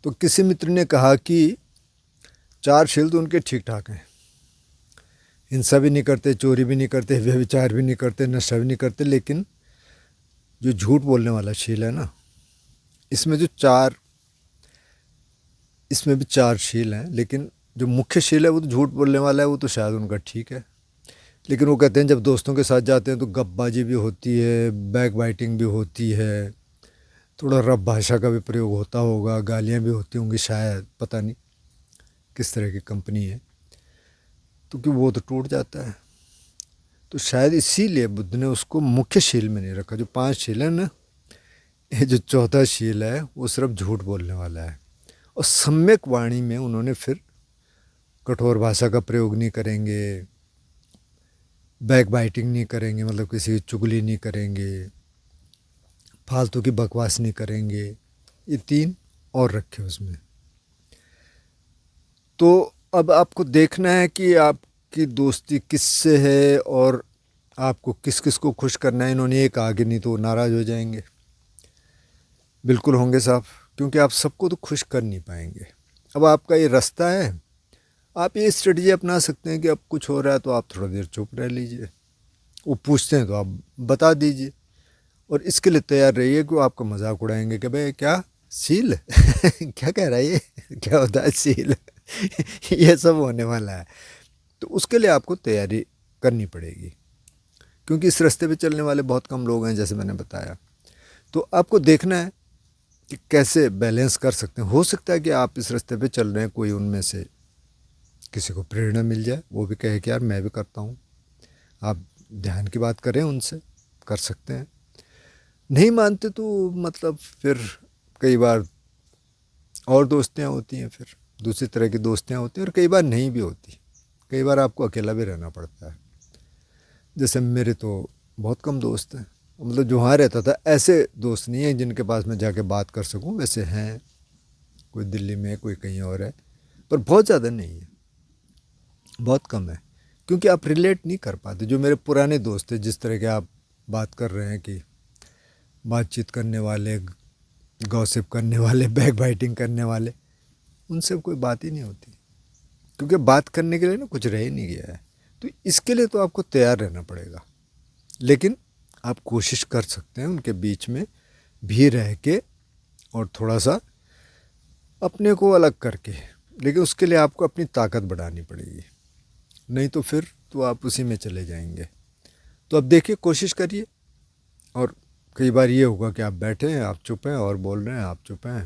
तो किसी मित्र ने कहा कि चार शील तो उनके ठीक ठाक हैं, हिंसा भी नहीं करते, चोरी भी नहीं करते, व्यभिचार भी नहीं करते, नशा भी नहीं करते, लेकिन जो झूठ बोलने वाला शील है ना, इसमें भी चार शील हैं, लेकिन जो मुख्य शील है वो तो झूठ बोलने वाला है, वो तो शायद उनका ठीक है। लेकिन वो कहते हैं जब दोस्तों के साथ जाते हैं तो गपबाजी भी होती है, बैक बाइटिंग भी होती है, थोड़ा रफ भाषा का भी प्रयोग होता होगा, गालियाँ भी होती होंगी शायद, पता नहीं किस तरह की कंपनी है, तो कि वो तो टूट जाता है। तो शायद इसीलिए बुद्ध ने उसको मुख्य शील में नहीं रखा। जो पांच शील है ना, ये जो चौथा शील है वो सिर्फ झूठ बोलने वाला है। और सम्यक वाणी में उन्होंने फिर कठोर भाषा का प्रयोग नहीं करेंगे, बैक बाइटिंग नहीं करेंगे, मतलब किसी की चुगली नहीं करेंगे, फालतू की बकवास नहीं करेंगे, ये तीन और रखे उसमें। तो अब आपको देखना है कि आपकी दोस्ती किससे है और आपको किस किस को खुश करना है। इन्होंने एक आगे, नहीं तो नाराज़ हो जाएंगे, बिल्कुल होंगे साहब, क्योंकि आप सबको तो खुश कर नहीं पाएंगे। अब आपका ये रास्ता है, आप ये स्ट्रेटजी अपना सकते हैं कि अब कुछ हो रहा है तो आप थोड़ा देर चुप रह लीजिए, वो पूछते हैं तो आप बता दीजिए, और इसके लिए तैयार रहिए कि वो आपका मजाक उड़ाएंगे कि भाई क्या सील क्या कह रहा है ये, क्या होता है सील ये सब होने वाला है। तो उसके लिए आपको तैयारी करनी पड़ेगी, क्योंकि इस रास्ते पे चलने वाले बहुत कम लोग हैं, जैसे मैंने बताया। तो आपको देखना है कि कैसे बैलेंस कर सकते हैं। हो सकता है कि आप इस रास्ते पे चल रहे हैं, कोई उनमें से किसी को प्रेरणा मिल जाए, वो भी कहे कि यार मैं भी करता हूँ। आप ध्यान की बात करें, उनसे कर सकते हैं। नहीं मानते तो मतलब फिर कई बार और दोस्तियाँ होती हैं, फिर दूसरी तरह की दोस्तियाँ होती हैं, और कई बार नहीं भी होती। कई बार आपको अकेला भी रहना पड़ता है। जैसे मेरे तो बहुत कम दोस्त हैं, मतलब जो वहाँ रहता था, ऐसे दोस्त नहीं हैं जिनके पास मैं जाके बात कर सकूँ। वैसे हैं, कोई दिल्ली में, कोई कहीं और है, पर बहुत ज़्यादा नहीं है, बहुत कम है, क्योंकि आप रिलेट नहीं कर पाते। जो मेरे पुराने दोस्त थे, जिस तरह के आप बात कर रहे हैं कि बातचीत करने वाले, गॉसिप करने वाले, बैक बाइटिंग करने वाले, उनसे कोई बात ही नहीं होती, क्योंकि बात करने के लिए ना कुछ रह ही नहीं गया है। तो इसके लिए तो आपको तैयार रहना पड़ेगा, लेकिन आप कोशिश कर सकते हैं उनके बीच में भी रह के, और थोड़ा सा अपने को अलग करके। लेकिन उसके लिए आपको अपनी ताकत बढ़ानी पड़ेगी, नहीं तो फिर तो आप उसी में चले जाएंगे। तो अब देखिए, कोशिश करिए। और कई बार ये होगा कि आप बैठे हैं, आप चुप हैं, और बोल रहे हैं, आप चुप हैं।